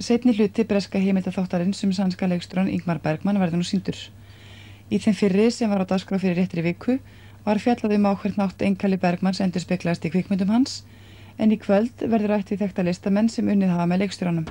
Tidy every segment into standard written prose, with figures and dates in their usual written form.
Seinni hluti breska heimildaþáttarins sænska leikstjórann Ingmar Bergman verður nú sýndur. Í þeim fyrri, sem var á dagskrá fyrir réttri viku, var fjallað á hvern hátt einkalíf Bergmans endurspeglaðist í kvikmyndum hans, en í kvöld verður rætt við þekkta listamenn sem unnið hafa með leikstjóranum.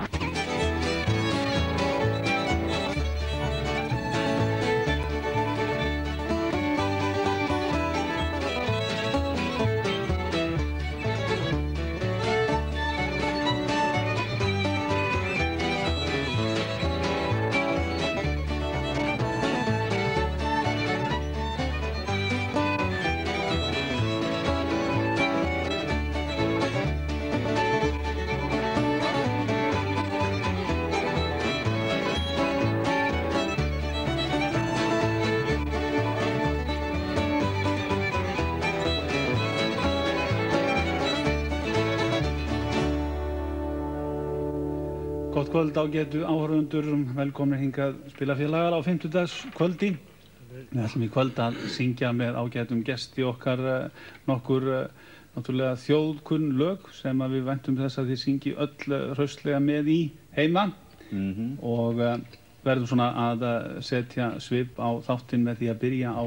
Gott kvöld ágætu áhorfendur, velkomnir hingað spilafélagar á fimmtudagskvöldi. Við ætlum í kvöld að syngja með ágætum gesti okkar nokkur náttúrulega þjóðkunn lög sem við væntum þess að þið syngi öll hraustlega með í heima og verðum svona að setja svip á þáttinn með því að byrja á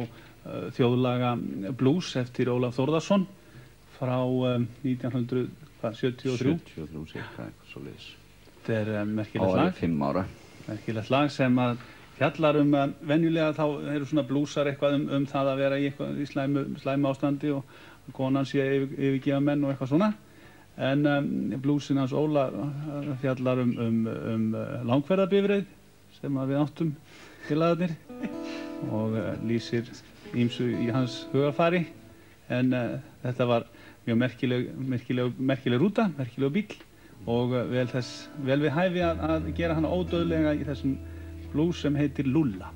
þjóðlaga blues eftir Ólaf Þórðarson frá 1973. 73 cirka, eitthvað svoleiðis. Þetta merkilegt lag. 5 ára. Merkilegt lag sem að fjallar venjulega þá eru svona blúsar eitthvað það að vera í slæmu ástandi og konan sé að yfirgefa menn og eitthvað svona. En blúsin hans Óla fjallar langferðabifreið sem við áttum félagarnir og lýsir ýmsu í hans hugarfari. En þetta var mjög merkileg rúta, merkilegur bíll. Og vel við hæfi að gera hana ódauðlega í þessum blues sem heitir Lulla.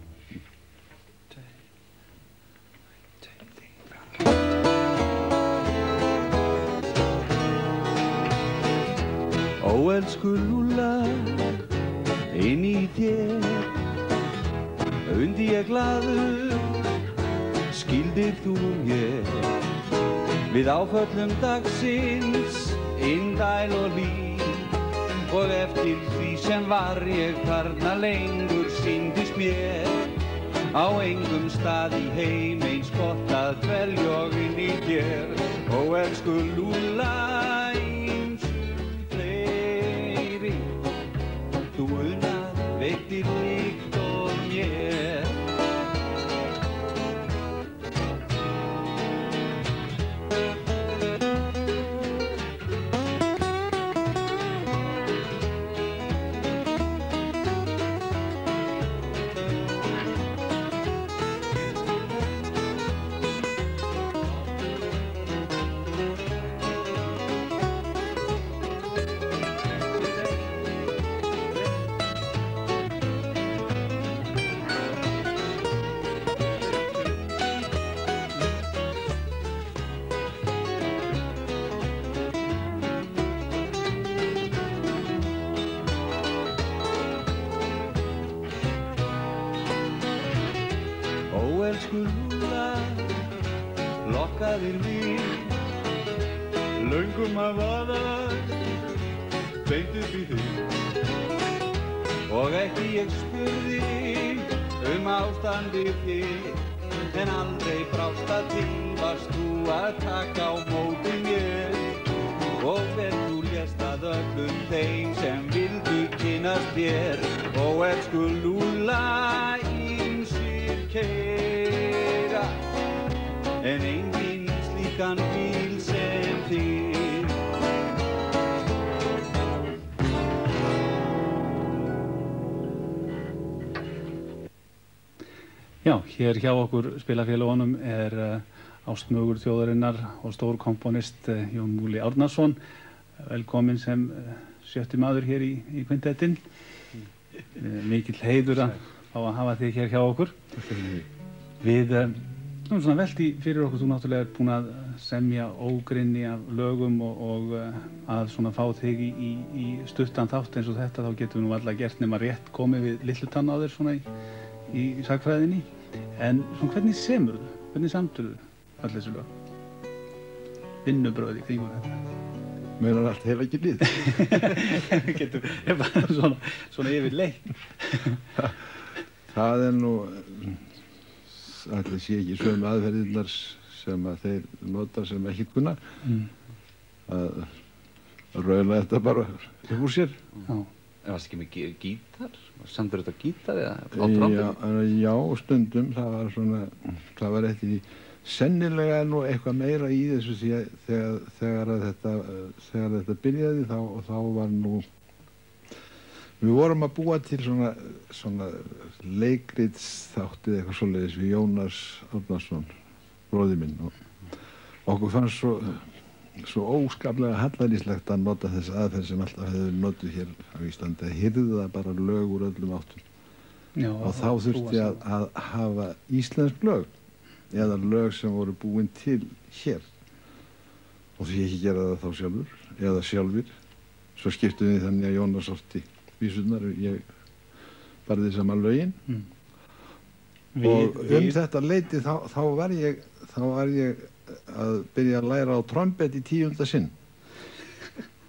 Ó elsku Lulla, inn í þér undi ég glaður, skildir þú mér við áföllum dagsins, indæl og líf. Og eftir því sem var ég þarna lengur sýndist mér á engum stað í heim eins gott að dvelja og inn í þér. Ó elsku Lulla, ýmsum fleiri þú unnar veittir líkt og mér. Elsku Lulla, lokkaðir mig löngum að vaða beint upp í þig og ekki ég spurði ástandið þitt en aldrei brást að til varst þú að taka á móti mér og þú lést að öllum þeim sem vildu kynnast þér. Ó elsku Lulla, ýmsir keyra en enginn slíkan bíl sem þig. Já, hér hjá okkur spilafélagunum ástmögur þjóðarinnar og stórkomponist Jón Múli Árnason. Velkomin sem 7. maður hér í kvintettinn. Mikill heiður að fá að hafa þig hér hjá okkur. Við svona velti fyrir okkur, þú náttúrulega búin að semja ógrynni af lögum og að svona fá þig í stuttan þátt eins og þetta, þá getum við nú alla gert nema rétt komið við lillutann á þér svona í sagnfræðinni. En svona hvernig semurðu, hvernig samturðu öll þessu lög? Vinnubröð í kringum þetta? Meinar allt heila ekki lið? Getur svona yfir leik. Það nú, ætli sé ekki sömu aðferðirnar sem að þeir nota sem ekki kunna. Að raula þetta bara upp úr sér. En varst ekki með gítar? Samdur þetta gítar eða á trompet? Já, stundum. Það var eftir því. Sennilega nú eitthvað meira í þessu því að þegar þetta byrjaði þá var nú við vorum að búa til svona leikritsþáttið eitthvað svoleiðis við Jónas Árnason, bróðir minn, og okkur fannst svo óskaplega hallærislegt að nota þessa aðferð sem alltaf hefur notuð hér á Íslandi, að hirða bara lög úr öllum áttum. Já, og þá þurfti að hafa íslensk lög eða lög sem voru búin til hér og því ekki gera það þá sjálfur eða sjálfur. Svo skiptum við þannig að Jónas orti vísurnar og ég barði saman lögin og þetta leyti þá var ég að byrja að læra á trompet í 10. sinn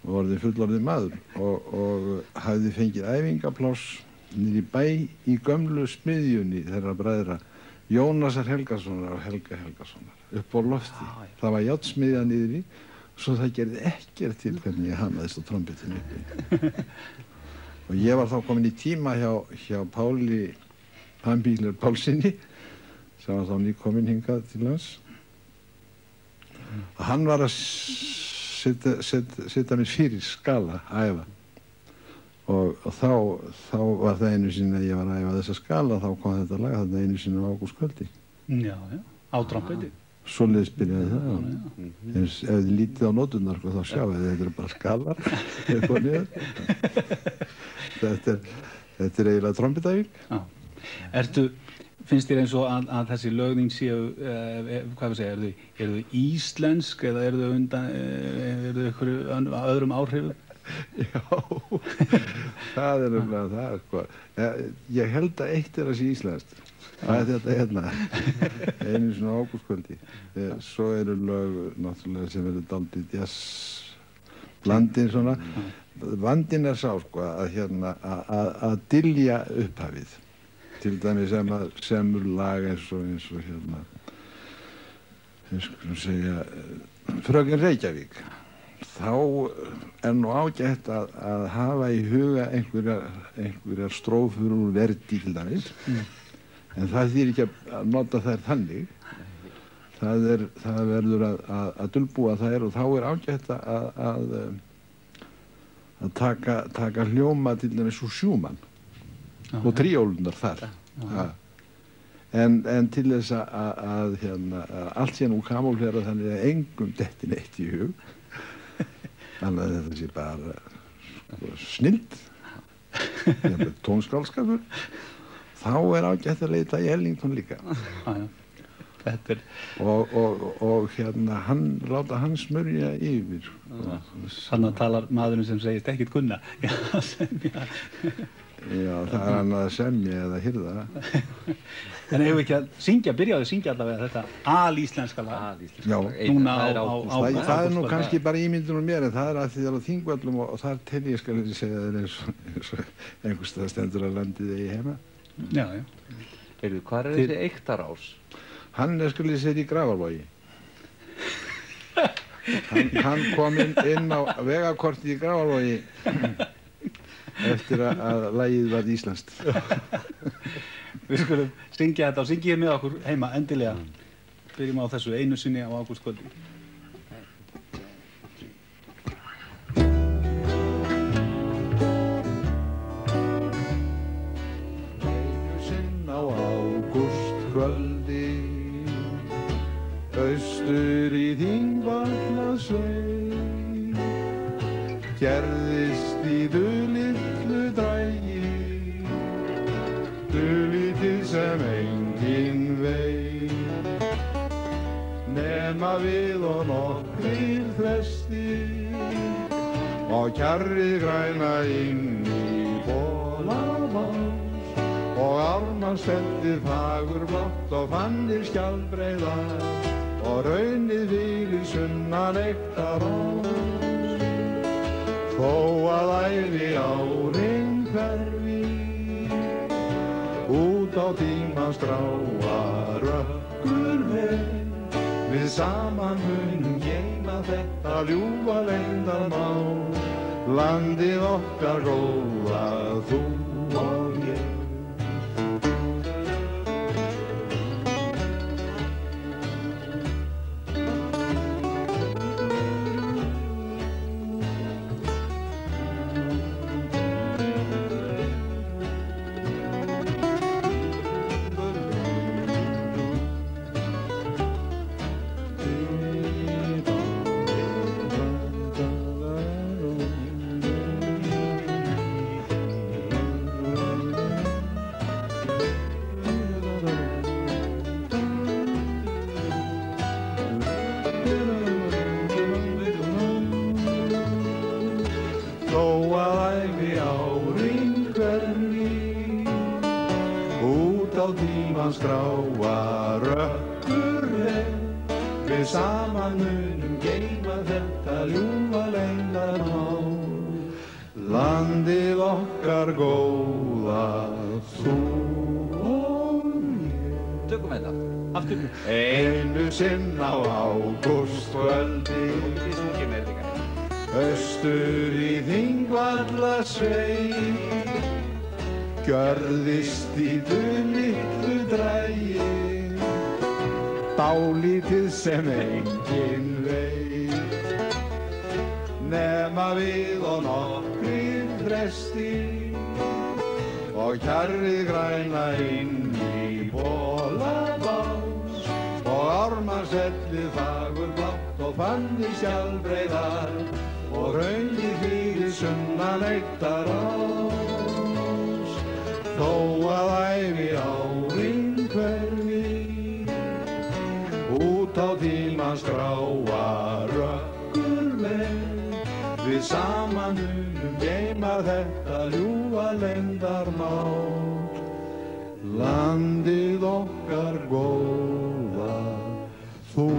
og orðið fullorðinn maður og hafði fengið æfingapláss niður í bæ í gömlu smiðjunni þeirra bræðra Jónasar Helgasonar og Helga Helgasonar upp á lofti. Það var járnsmiðja niður í, svo það gerði ekkert til hvernig ég hamaðist á trompetinu uppi. Og ég var þá komin í tíma hjá Páli Pambíler Pálssyni, sem var þá nýkominn hingað til lands. Og hann var að setja mér fyrir skala, æfa. Og þá var það einu sinni að ég var að æfa þessa skala, þá kom þetta lag þarna einu sinni á ágústkvöldi. Já, á trompeti. Svoleiðis byrjaði það. Ef þið lítið á nóturnar þá sjáu þið, þetta bara skalar eitthvað niður. Þetta er eiginlega trompetæfing. Finnst þér eins og að þessi lögðing séu, hvað við segja, eru þau íslensk eða eru þau einhverju öðrum áhrifum? Já, það er nefnilega það, sko. Ég held að eitt að sé íslenskt. Það er þetta hérna, einu svona ágústkvöldi. Svo eru lög, náttúrulega, sem eru dálítið jazzblandin svona. Vandinn sá, sko, að dylja upphafið. Til dæmis semur lag eins og hérna, ég skulum segja, Fröken Reykjavík. Þá nú ágætt að hafa í huga einhverjar strófur úr Verdi til dæmis, en það þýðir ekki að nota þær þannig. Það verður að dulbúa þær og þá ágætt að taka hljóma til dæmis úr Schumann og tríólunar þar. En til þess að allt sé nú kamúlfera þannig að engum detti neitt í hug. Þannig að þetta sé bara snilld, tónskáldskapur, þá ágætt að leita í Ellington líka. Og hann láta hann smörja yfir. Þannig talar maðurinn sem segist ekkert kunna. Já, það hann að semja eða hirða. En hefur ekki að syngja, byrjaðu að syngja allavega þetta alíslenska lag. Já, núna það nú kannski bara ímyndun mér, en það að því það á Þingvöllum og þar til ég skal segja þér eins og einhvers staðar stendur að landið eigi heima. Já. Hvað þessi Eyktarás? Hann skal ég segja í Grafarvogi. Hann kom inn á vegakortið í Grafarvogi eftir að lagið var íslenskt. Við skulum syngja þetta og syngja með okkur heima endilega. Byrjum á þessu einu sinni á ágústkvöldi. Einu sinn á ágústkvöldi, austur í Þingvallasveit, gerðist í dulitlu dragi, dulítið sem enginn veit, nema við og nokkrir þrestir og kjarrið græna inn í Bolabás og ármannsfeldið fagurblátt og fannir skjaldbreiðar og raunið fyrir sunnan Eyktarás. Þó að ævi árin hverfi út á tímans gráa rökkur veg, við saman munum geyma þetta ljúfa leyndarmál, landið okkar góða, þú og ég. Gráa rökkur veg, við saman munum geyma þetta ljúfa leyndarmál, landið okkar góða, þú og ég. Tökum við þetta, aftur. Einu sinn á ágústkvöldi, austur í Þingvallasveit, gjörðist í litlu drægi, dálítið sem enginn veit, nema við og nokkrir þrestir, og kjarrið græna inn í bolabás, og ármannsellið fagurblátt og fannir sjálfbreiðar, og hraunið fyrir sunnan Eyktarás. Þó að ævi árin hverfi út á tímans gráa rökkur veg, við saman munum geyma þetta ljúfa leyndarmál, landið okkar góða, þú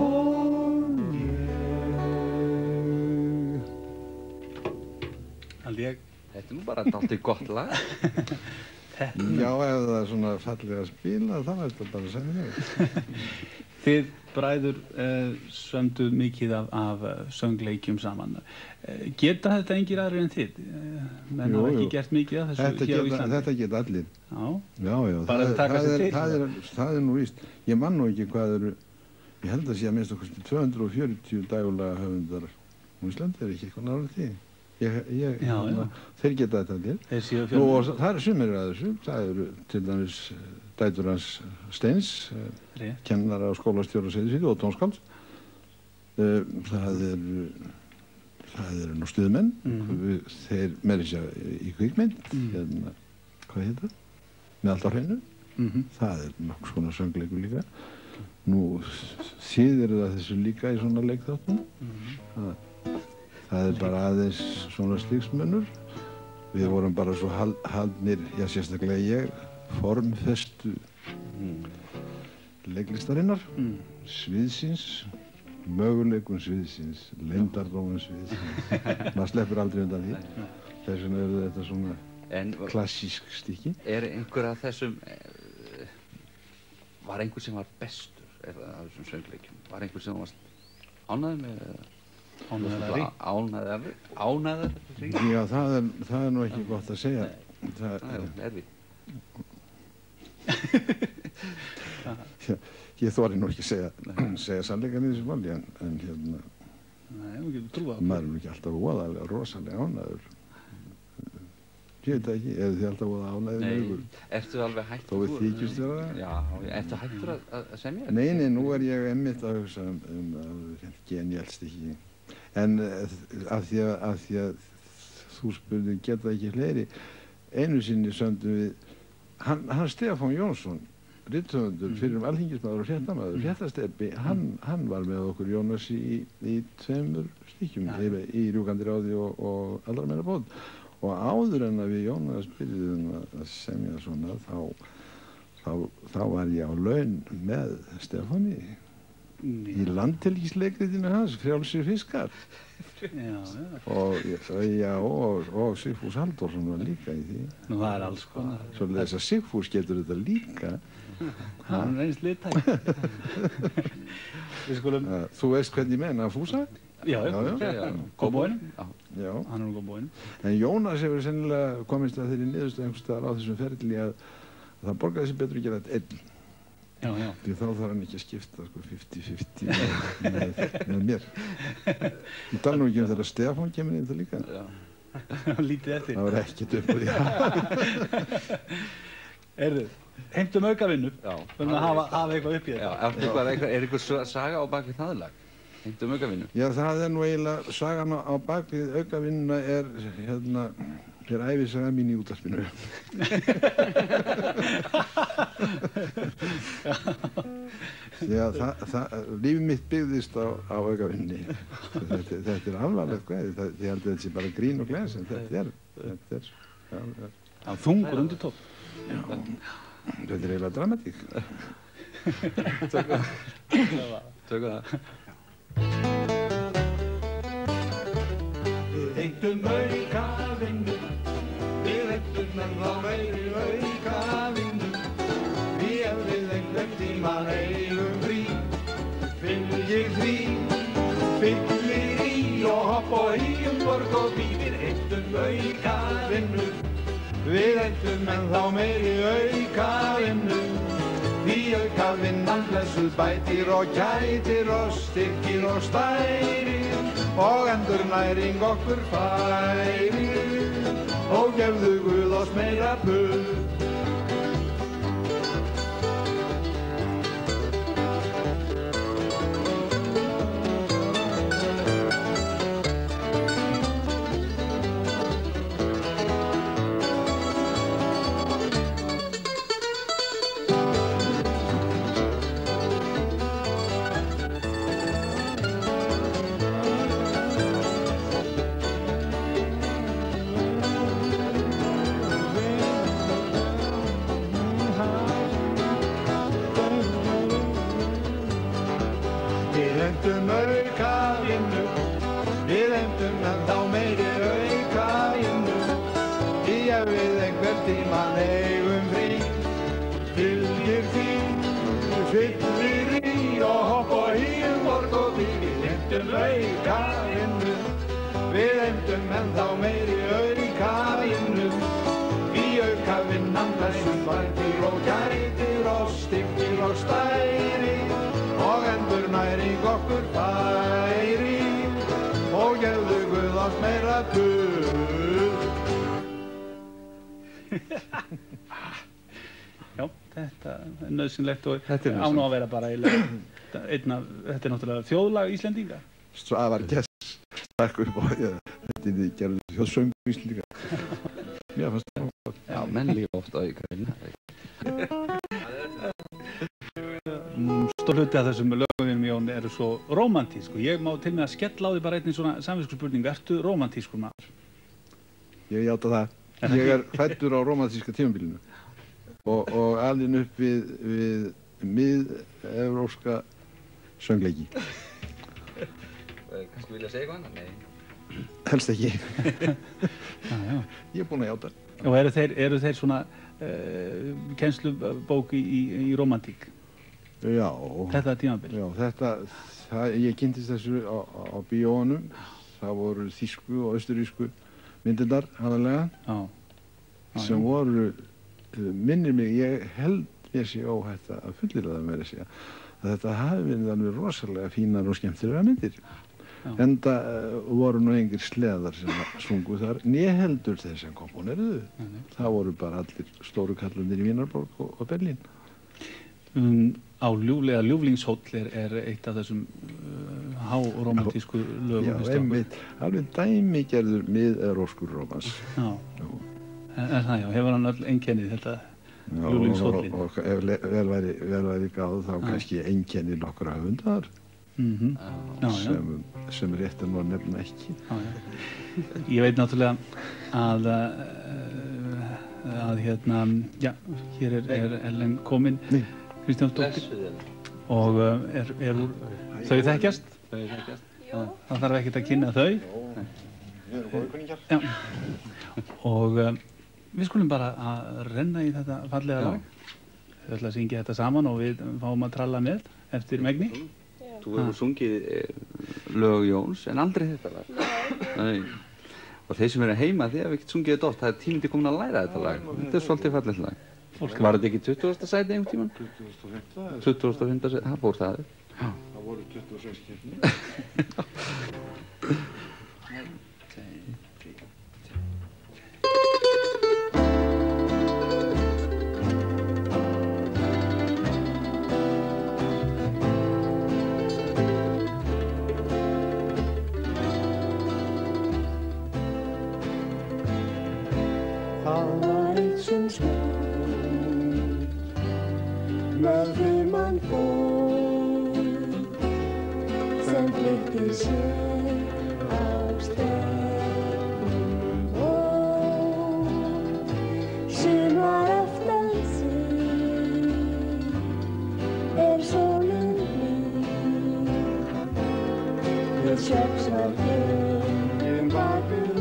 og ég. Held ég. Þetta nú bara dálítið gott lag. Já, ef það svona fallega spila, þá er þetta bara að segja mig. Þið bræður sömduð mikið af söngleikjum saman. Geta þetta engir aðrir en þið? Menn hafa ekki gert mikið af þessu hér á Íslandi? Þetta geta allir. Já. Já. Bara að taka sig til? Það er nú víst. Ég man nú ekki hvað eru, ég held að sé að minnst okkur 240 dægulega höfundar á Íslandi, er ekki eitthvað náður því? Þeir geta þetta allir. Og það eru sumir að þessu. Það eru til dæmis dætur hans Steins, kennara á skólastjóra Seyðisfirði og tónskáld. Það eru nú stuðmenn. Þeir meira sér í kvikmynd. Hvað heit það? Með allt á hreinu. Það er nokkuð svona söngleikur líka. Nú þýðir það þessu líka í svona leikþáttum. Það er bara aðeins svona slíksmönnur. Við vorum bara svo haldnir, já sérstaklega ég, formfestu leiklistarinnar, sviðsins, möguleikum sviðsins, leyndardómum sviðsins. Maður sleppur aldrei undan því. Þess vegna eru þetta svona klassísk stykki. Er einhver af þessum, var einhver sem var bestur af þessum söngleikjum? Var einhver sem varst ánægður með? Ánægðari? Já, það er nú ekki gott að segja. Það er erfitt. Ég þori nú ekki að segja sannleikann í þessu máli, en hérna, maður er nú ekki alltaf voðalega rosalega ánægður. Ég veit það ekki, eru þið alltaf voða ánægður með ykkur? Ertu alveg hættur? Þó við þykjumst vera það? Já, ertu hættur að semja? Nei, nú er ég einmitt að hugsa genialt stykki. En af því að þú spurði geta ekki fleiri, einu sinni sömdum við, hann Stefán Jónsson, rithöfundur, fyrir alþingismaður og fréttastebbi, hann var með okkur Jónas í tveimur stykkjum, í Rjúkandi ráði og Allra meina bót. Og áður en að við Jónas byrjuðum að semja svona, þá var ég á laun með Stefáni í landhelgisleikritinu hans, Frjálsir fiskar. Og Sigfús Halldórsson var líka í því. Nú, það alls konar. Svoleiðis að Sigfús getur þetta líka. Hann reynst liðtæk. Við skulum... Þú veist hvernig ég menna, Fúsa? Já. Kópavoginum? Já. Hann er Kópavoginum. En Jónas hefur sennilega komist að þeirri niðurstöðu einhvers staðar á þessum ferli að það borgaði sig betur að gera þetta einn. Já. Því þá þarf hann ekki að skipta 50-50 með mér. Ég tala nú ekki þegar Stefán kemur inn það líka. Já. Lítið eftir. Það var ekkert upp á því. Heimtum aukavinnu. Já. Fyrir að hafa eitthvað upp í þetta. Já, er einhver saga á bakvið það lag? Heimtum aukavinnu? Já, það er nú eiginlega, sagan á bakvið aukavinnuna er ævisaga mín í útvarpinu. Já, lífið mitt byggðist á aukavinni. Þetta er alvarlegt kvæði, ég held að þetta sé bara grín og gles, en þetta er. Þungur undirtónn. Já, þetta er eiginlega dramatík. Tökum það. Við heimtum aukavinnu, við heimtum en þá meiri aukavinnu. Því ef við einhvern tímann eigum frí, fylgir því, fyllir í og hopp og í borg og bí. Við heimtum aukavinnu, við heimtum en þá meiri aukavinnu. Því aukavinnan blessuð bætir og gætir og styrkir og stærir og endurnæring okkur færir og gefðu Guð oss meira puð. Já, þetta er nauðsynlegt og á nú að vera bara þetta er náttúrulega þjóðlag Íslendinga. Svavar Gess stakk upp á þetta er gerður þjóðsöng Íslendinga. Mér fannst það gott. Já, menn líka ofta á aukavinnu. Stór hluti af þessum lögum Jón eru svo rómantísk og ég má til með að skella á því bara einnig svona samviskuspurning. Ertu rómantískur maður? Ég játa það. Ég er fæddur á rómantíska tímabilinu og alinn upp við mið-evrópska söngleiki. Kannski vilja segja eitthvað annað? Nei. Helst ekki. Já. Ég er búinn að játa. Og eru þeir svona kennslubók í rómantík? Já. Þetta er tímabil? Já, ég kynntist þessu á bíóunum. Það voru þýsku og austurísku myndirnar aðalega sem voru, minnir mig, ég held mér sé óhætt að fullyrða það meira að segja að þetta hafi verið alveg rosalega fínar og skemmtilega myndir. Enda voru nú engir sleðar sem sungu þar, né heldur þeir sem komponeruðu. Það voru bara allir stóru kallundir í Vínarborg og Berlín. Á Ljúflingshóll er eitt af þessum háromantísku lögum. Já, einmitt, alveg dæmigerður mið-evrópskur rómans. Já, er það já, hefur hann öll einkennið þetta Ljúflingshóllin? Og ef vel væri gáð þá kannski einkennið nokkra höfundar sem rétt er nú að nefna ekki. Ég veit náttúrulega að hérna, já, hér er Ellen komin. Kristjánsdóttir. og þau þekkjast? Þau þekkjast. Það þarf ekkert að kynna þau. Við erum góðir kunningjar. Já. Og við skulum bara að renna í þetta fallega lag. Við ætlum að syngja þetta saman og við fáum að tralla með eftir megni. Þú hefur sungið lög Jóns en aldrei þetta lag. Nei. Og þeir sem eru heima, þið hefur ekkert sungið þetta oft. Það tíminn til komin að læra þetta lag. Þetta svolítið fallegt lag. Var þetta ekki 20. sæti einhvern tímann? 25. sæti, það fór það. Það voru 26 keppnir. Það var eitt sem með fruman fólk sem flýtti sér á stefnum og sumar aftan sig sólin blíð við svefnsvar gengum bakur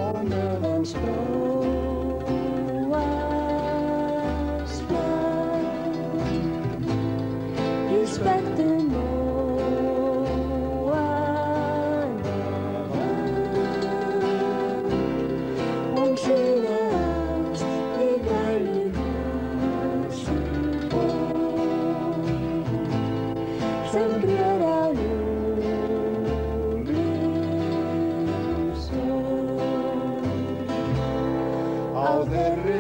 og meðan í spektum hún sigrast í grænu grasi sem grör á ljúfri sól á þeirri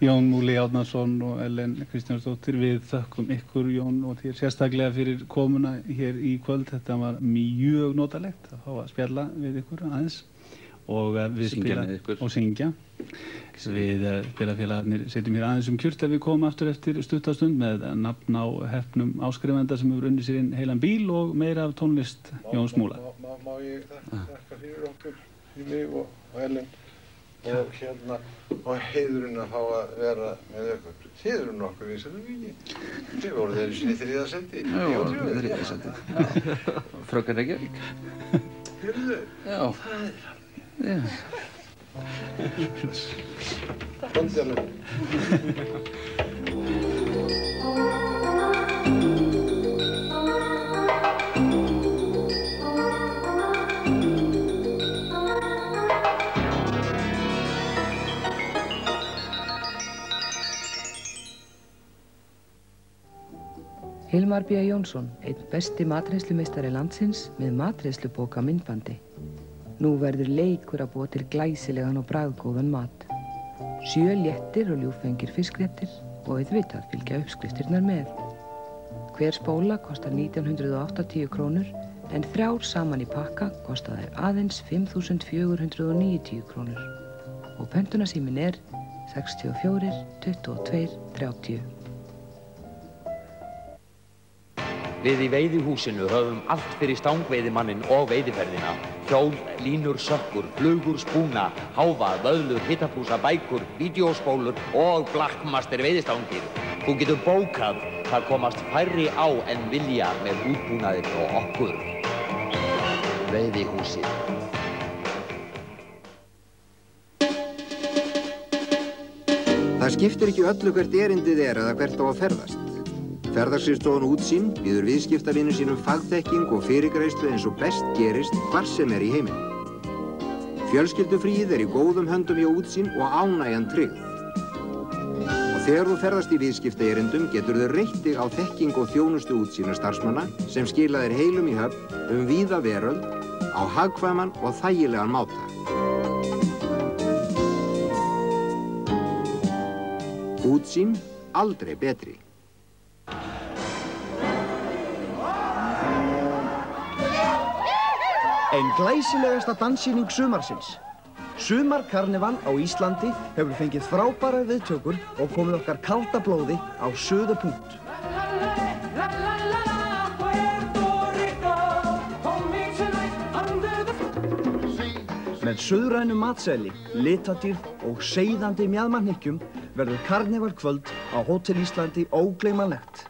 Jón Múli Árnason og Ellen Kristjánsdóttir, við þökkum ykkur Jón og þér sérstaklega fyrir komuna hér í kvöld. Þetta var mjög notalegt að fá að spjalla við ykkur aðeins og við syngja. Við spilafélagarnir setjum hér aðeins kjurt ef við komum aftur eftir stuttastund með nafn á hefnum áskrifenda sem hefur unnið sér inn heilan bíl og meira af tónlist Jóns Múla. Má ég þakka fyrir okkur, í mig og Ellen. Og hérna og heiðurinn að fá að vera með ykkur. Þið eru nokkuð vinsælum ekki. Þið voru þeirri sinni þriðja sendi. Já, við vorum þriðja sendi. Fröken Reykjavík. Heyrðu? Já. Það er alveg. Já. Hilmar B. Jónsson, einn besti matreiðslumeistari landsins með matreiðslubóka myndbandi. Nú verður leikur að búa til glæsilegan og bragðgóðan mat. 7 léttir og ljúffengir fiskréttir og auðvitað fylgja uppskriftirnar með. Hver spóla kostar 1980 krónur en 3 saman í pakka kosta þær aðeins 5.490 krónur. Og pöntunasíminn er 64 22 30. Við í veiðihúsinu höfum allt fyrir stangveiðimanninn og veiðiferðina. Hjól, línur, sökkur, flugur, spúna, háfa, vöðlur, hittapúsa, bækur, vídeóspólur og Blackmaster veiðistangir. Þú getur bókað, það komast færri á en vilja með útbúnaði frá okkur. Veiðihúsið. Það skiptir ekki öllu hvert erindið er eða hvert á að ferðast. Ferðaskrifstofan Útsýn býður viðskiptavinum sínum fagþekking og fyrirgreiðslu eins og best gerist hvar sem er í heiminum. Fjölskyldufríið er í góðum höndum hjá Útsýn og ánægjan tryggð. Og þegar þú ferðast í viðskiptaerindum getur þau reitt þig á þekking og þjónustu Útsýnar starfsmanna sem skila þér heilum í höfn víða veröld á hagkvæman og þægilegan máta. Útsýn aldrei betri. Ein glæsilegasta danssýning sumarsins. Sumarkarneval á Íslandi hefur fengið frábærar viðtökur og komið okkar kalda blóði á suðupunkt. Með suðrænum matseli, litadýrð og seiðandi mjaðmannhyggjum verður karnevalkvöld á Hótel Íslandi ógleymanlegt.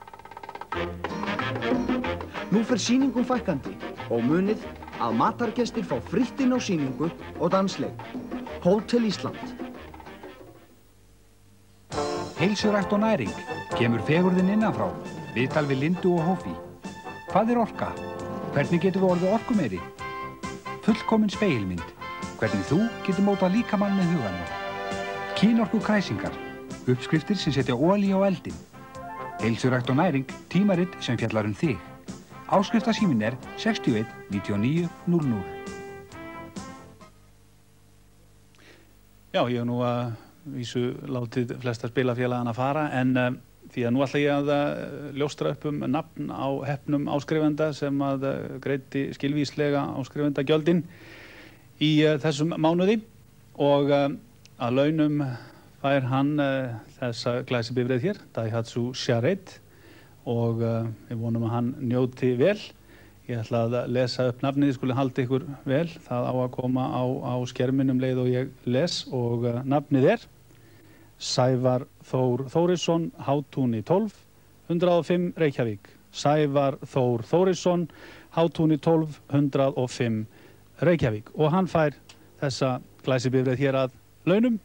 Nú fer sýningum fækkandi og munið að matargestir fá frítt inn á sýningu og dansleik. Hótel Ísland. Heilsurækt og næring kemur fegurðin innanfrá. Viðtal við Lindu og Hófi. Hvað er orka? Hvernig getum við orðið orkumeiri? Fullkomin spegilmynd. Hvernig þú getur mótað líkamann með huganum. Kynorku kræsingar. Uppskriftir sem setja olíu á eldinn. Heilsurækt og næring, tímarit sem fjallar um þig. Áskriftasíminn er 61 99 00. Já, ég hef nú að vísu látið flesta spilafélagana fara en því að nú ætla ég að ljóstra upp nafn á heppnum áskrifenda sem að greiddi skilvíslega áskrifendagjöldin í þessum mánuði og að launum fær hann þessa glæsibifreið hér, Daihatsu Charette og við vonum að hann njóti vel. Ég ætla að lesa upp nafnið, þið skuli halda ykkur vel. Það á að koma á skerminum leið og ég les og nafnið er Sævar Þór Þórisson, Hátúni 12, 105 Reykjavík. Sævar Þór Þórisson, Hátúni 12, 105 Reykjavík. Og hann fær þessa glæsibifreið hér að launum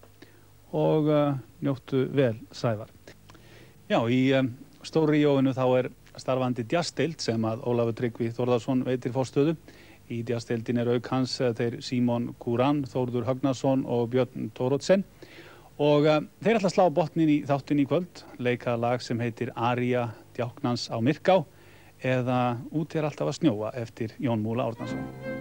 og njóttu vel, Sævar. Já, í Stóri-Jóinu þá er starfandi djassdeild sem að Ólafur Tryggvi Þórðarsson veitir forstöðu. Í djassdeildin er auk hans þeir Símon Kúran, Þórður Högnason og Björn Tórótsen. Og þeir ætla að slá botnin í þáttin í kvöld, leika lag sem heitir Aría Djáknans á Myrká eða Út er alltaf að snjóa eftir Jón Múla Árnason.